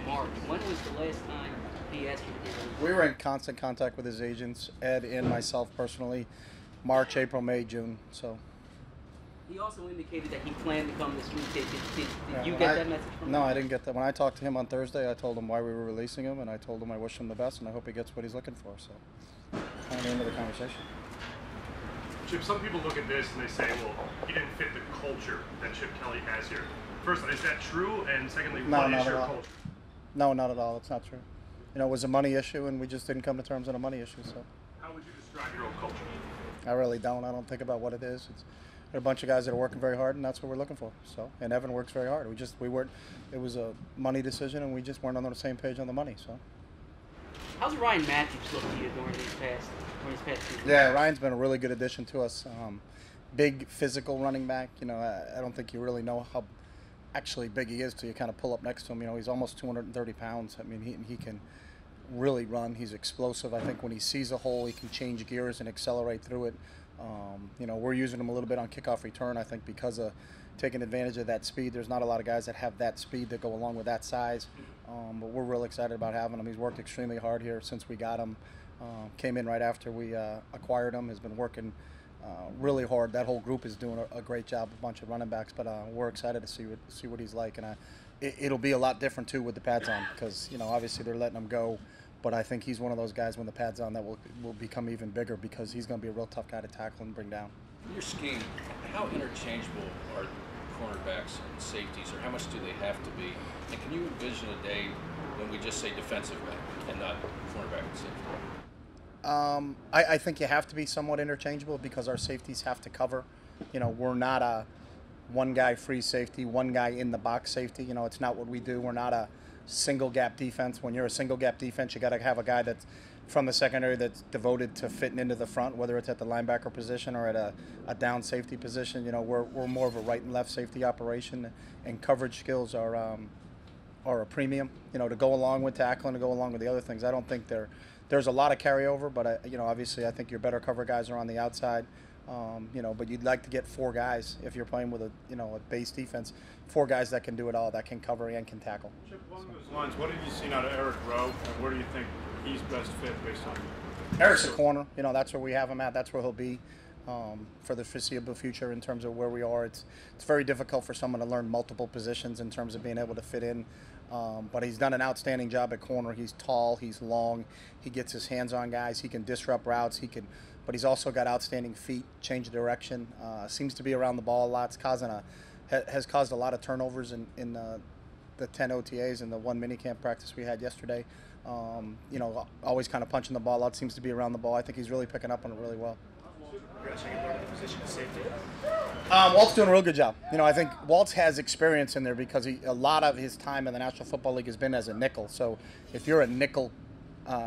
March. When was the last time he asked you to do it? We were in constant contact with his agents, Ed and myself personally, March, April, May, June. So. He also indicated that he planned to come this week. Did you when get that message from him? No, I didn't get that. When I talked to him on Thursday, I told him why we were releasing him, and I told him I wish him the best, and I hope he gets what he's looking for. So, kind of the end of the conversation. Chip, some people look at this and they say, well, he didn't fit the culture that Chip Kelly has here. First, is that true? And secondly, what is your culture? No, not at all. It's not true. You know, it was a money issue, and we just didn't come to terms on a money issue. So. How would you describe your own culture? I really don't. I don't think about what it is. There are a bunch of guys that are working very hard, and that's what we're looking for. So, and Evan works very hard. We weren't. It was a money decision, and we just weren't on the same page on the money. So. How's Ryan Matthews look to you during his past season? Yeah, Ryan's been a really good addition to us. Big physical running back. You know, I don't think you really know how actually big he is till you kind of pull up next to him. You know, he's almost 230 pounds. I mean, he can really run. He's explosive. I think when he sees a hole, he can change gears and accelerate through it. You know, we're using him a little bit on kickoff return, I think, because of taking advantage of that speed. There's not a lot of guys that have that speed that go along with that size, but we're real excited about having him. He's worked extremely hard here since we got him. Came in right after we acquired him, has been working really hard. That whole group is doing a great job, a bunch of running backs, but we're excited to see what he's like. And it'll be a lot different, too, with the pads on because, you know, obviously they're letting him go. But I think he's one of those guys when the pad's on that will become even bigger because he's going to be a real tough guy to tackle and bring down. Your scheme, how interchangeable are cornerbacks and safeties, or how much do they have to be? And can you envision a day when we just say defensive back and not cornerback and safety? I think you have to be somewhat interchangeable because our safeties have to cover. You know, we're not a one guy free safety, one guy in the box safety. You know, it's not what we do. We're not a single gap defense. When you're a single gap defense, you got to have a guy that's from the secondary that's devoted to fitting into the front, whether it's at the linebacker position or at a down safety position. You know, we're more of a right and left safety operation, and coverage skills are a premium. You know, to go along with tackling, to go along with the other things. I don't think there's a lot of carryover, but you know, obviously, I think your better cover guys are on the outside. You know, but you'd like to get four guys if you're playing with a base defense, four guys that can do it all, that can cover and can tackle. Chip, along those lines, what have you seen out of Eric Rowe, and where do you think he's best fit based on? Eric's a corner. You know, that's where we have him at. That's where he'll be for the foreseeable future in terms of where we are. It's very difficult for someone to learn multiple positions in terms of being able to fit in. But he's done an outstanding job at corner. He's tall, he's long, he gets his hands on guys, he can disrupt routes, but he's also got outstanding feet, change direction, seems to be around the ball a lot. It's has caused a lot of turnovers in the 10 OTAs and the one minicamp practice we had yesterday. You know, always kind of punching the ball out, seems to be around the ball. I think he's really picking up on it really well. Walt's doing a real good job. You know, I think Walt has experience in there because a lot of his time in the National Football League has been as a nickel. So if you're a nickel,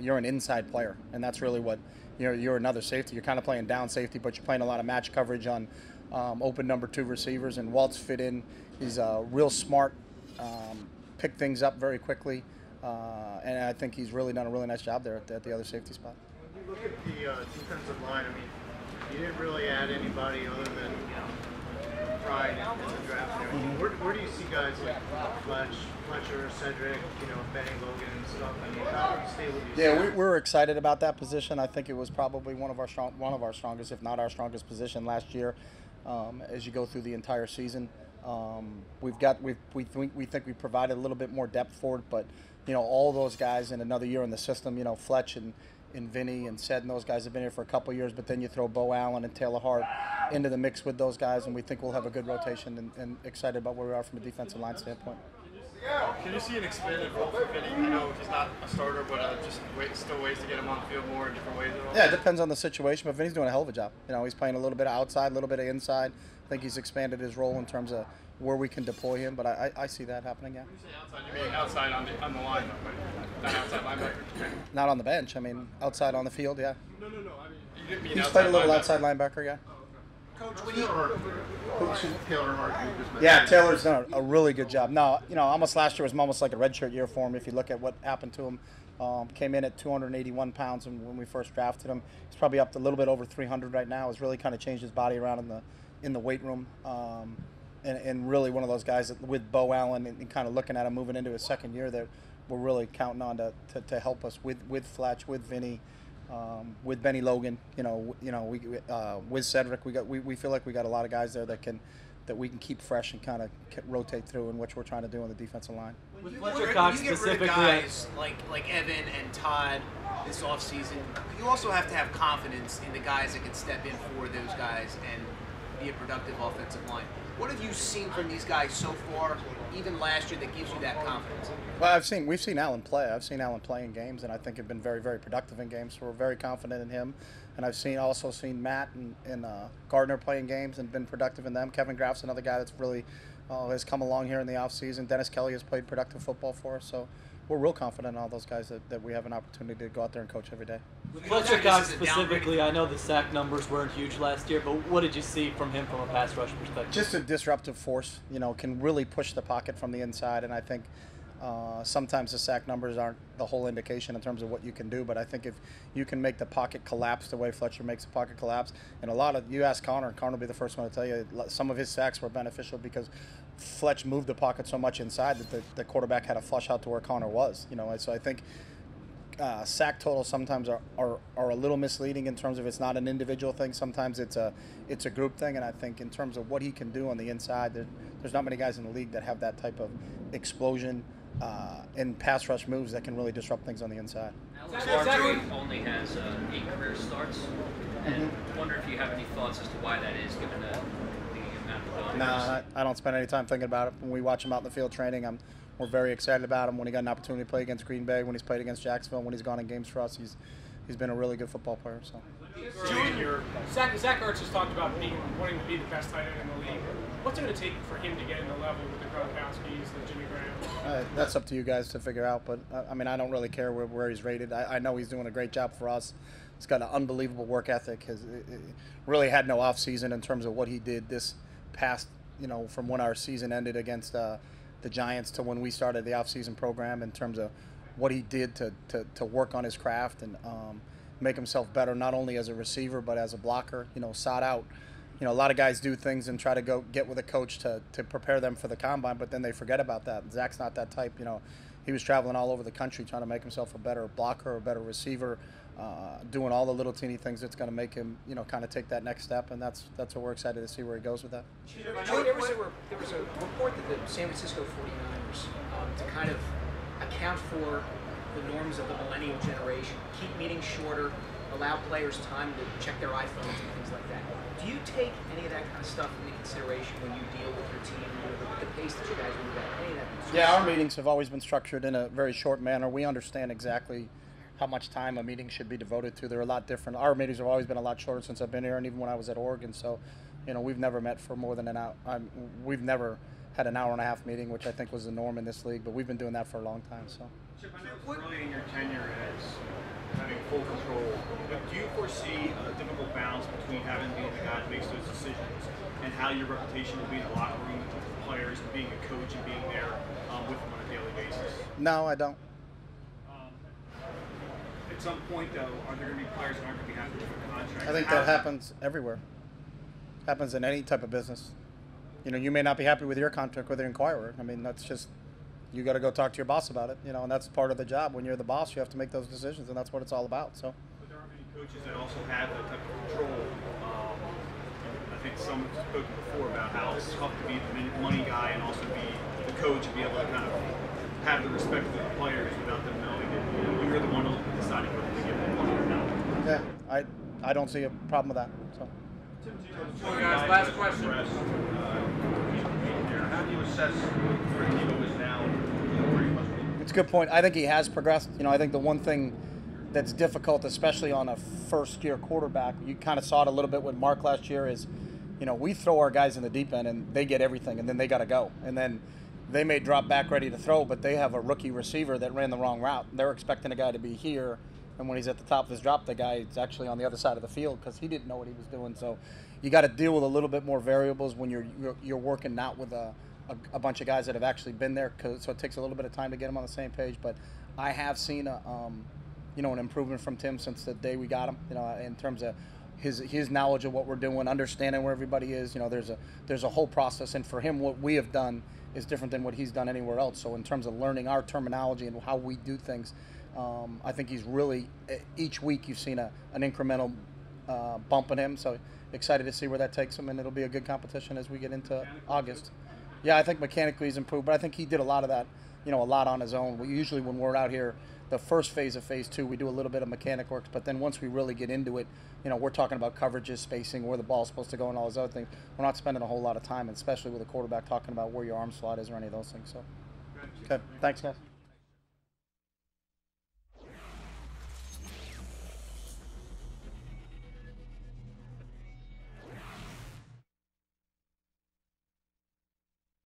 you're an inside player, and that's really what you're another safety. You're kind of playing down safety, but you're playing a lot of match coverage on open number two receivers, and Walt's fit in. He's real smart, picked things up very quickly, and I think he's really done a really nice job there at the other safety spot. When you look at the defensive line, I mean, you didn't really add anybody other than Pride in the draft and everything. Where do you see guys like Fletcher, Cedric, Benny Logan and stuff? I mean, how do you stay with these guys? Yeah, we're excited about that position. I think it was probably one of our strongest, if not our strongest position last year. As you go through the entire season, we think we provided a little bit more depth for it, but all those guys in another year in the system, Fletch and Vinny and Sed and those guys have been here for a couple of years, but then you throw Bo Allen and Taylor Hart into the mix with those guys, and we think we'll have a good rotation and excited about where we are from a defensive line standpoint. Can you see an expanded role for Vinny? I know he's not a starter, but still ways to get him on the field more in different ways at all? Yeah, it depends on the situation, but Vinny's doing a hell of a job. He's playing a little bit of outside, a little bit of inside. I think he's expanded his role in terms of where we can deploy him, but I see that happening, yeah. When you say outside, you mean outside on the line, though, right? Not outside linebacker? Not on the bench. I mean, outside on the field, yeah. No. I mean, you didn't mean he's outside played a little linebacker. outside linebacker, yeah. Coach, when you Taylor Hart, Yeah, Taylor's done a really good job. No, almost last year was almost like a redshirt year for him. If you look at what happened to him, came in at 281 pounds, and when we first drafted him, he's probably up to a little bit over 300 right now. Has really kind of changed his body around in the weight room, and really one of those guys that, with Bo Allen and kind of looking at him moving into his second year, that we're really counting on to help us with Fletch, with Vinny, with Benny Logan. With Cedric, we feel like we got a lot of guys there that we can keep fresh and kind of rotate through, in which we're trying to do on the defensive line. With When Fletcher you Cox get rid of specifically, guys like Evan and Todd this offseason, you also have to have confidence in the guys that can step in for those guys and be a productive offensive line. What have you seen from these guys so far, even last year, that gives you that confidence? Well, we've seen Allen play. I've seen Allen play in games, and I think have been very, very productive in games. So we're very confident in him. And I've also seen Matt and Gardner play in games and been productive in them. Kevin Graff's another guy that's really has come along here in the offseason. Dennis Kelly has played productive football for us. So we're real confident in all those guys that we have an opportunity to go out there and coach every day. with Fletcher Cox specifically, I know the sack numbers weren't huge last year, but what did you see from him from a pass rush perspective? Just a disruptive force, can really push the pocket from the inside, and I think sometimes the sack numbers aren't the whole indication in terms of what you can do, but I think if you can make the pocket collapse the way Fletcher makes the pocket collapse, and you ask Connor, and Connor will be the first one to tell you, some of his sacks were beneficial because Fletch moved the pocket so much inside that the quarterback had to flush out to where Connor was, so I think sack totals sometimes are a little misleading in terms of it's not an individual thing. Sometimes it's a group thing, and I think in terms of what he can do on the inside, there's not many guys in the league that have that type of explosion and pass rush moves that can really disrupt things on the inside. Alex Hargrave only has 8 career starts, and wonder if you have any thoughts as to why that is, given the amount of ability. No, I don't spend any time thinking about it. When we watch him out in the field training, we're very excited about him. When he got an opportunity to play against Green Bay, when he's played against Jacksonville, when he's gone in games for us, he's been a really good football player. So. Junior, Zach Ertz has talked about wanting to be the best tight end in the league. What's it going to take for him to get in the level with the Gronkowskis, the Jimmy Grahams? That's up to you guys to figure out. But I don't really care where he's rated. I know he's doing a great job for us. He's got an unbelievable work ethic. Really had no off season in terms of what he did this past. From when our season ended against the Giants to when we started the off-season program, in terms of what he did to work on his craft and make himself better, not only as a receiver but as a blocker. Sought out. A lot of guys do things and try to go get with a coach to prepare them for the combine, but then they forget about that. Zach's not that type. He was traveling all over the country trying to make himself a better blocker, a better receiver, doing all the little teeny things that's going to make him, kind of take that next step, and that's what we're excited to see where he goes with that. There was a report that the San Francisco 49ers, to kind of account for the norms of the millennial generation, keep meetings shorter, allow players time to check their iPhones and things like that. Do you take any of that kind of stuff into consideration when you deal with your team, the pace that you guys move at? Any of that? Yeah, our meetings have always been structured in a very short manner. We understand exactly how much time a meeting should be devoted to. They're a lot different. Our meetings have always been a lot shorter since I've been here, and even when I was at Oregon. So, we've never met for more than an hour. We've never had an hour and a half meeting, which I think was the norm in this league, but we've been doing that for a long time. So. Chip, I know early in your tenure as having full control, but do you foresee a difficult balance between having to be the guy that makes those decisions and how your reputation will be in the locker room with the players and being a coach and being there with them on a daily basis? No, I don't. At some point, though, are there going to be players that aren't going to be happy with the contract? I think that happens everywhere. Happens in any type of business. You may not be happy with your contract with the Inquirer. That's just, you got to go talk to your boss about it, and that's part of the job. When you're the boss, you have to make those decisions, and that's what it's all about. So. But there aren't many coaches that also have that type of control. I think someone spoke before about how it's tough to be the money guy and also be the coach and be able to kind of have the respect for the players without them knowing that you're the one deciding whether to give them money or not. Yeah, I don't see a problem with that. So. Guys, last question. How do you assess where Tebow is now and where he must be? It's a good point. I think he has progressed. I think the one thing that's difficult, especially on a first-year quarterback, you kind of saw it a little bit with Mark last year, is, we throw our guys in the deep end and they get everything, and then they got to go. And then they may drop back ready to throw, but they have a rookie receiver that ran the wrong route. They're expecting a guy to be here, and when he's at the top of his drop, the guy is actually on the other side of the field because he didn't know what he was doing. So you got to deal with a little bit more variables when you're working not with a bunch of guys that have actually been there. So it takes a little bit of time to get them on the same page. But I have seen an improvement from Tim since the day we got him. In terms of his knowledge of what we're doing, understanding where everybody is. You know, there's a whole process, and for him, what we have done is different than what he's done anywhere else. So in terms of learning our terminology and how we do things, I think he's really, each week you've seen an incremental bump in him. So excited to see where that takes him, and it'll be a good competition as we get into August. Yeah, I think mechanically he's improved, but I think he did a lot of that, you know, a lot on his own. We usually, when we're out here, the first phase of phase 2, we do a little bit of mechanic work, but then once we really get into it, you know, we're talking about coverages, spacing, where the ball's supposed to go, and all those other things. We're not spending a whole lot of time, especially with a quarterback, talking about where your arm slot is or any of those things. So, okay, thanks, guys.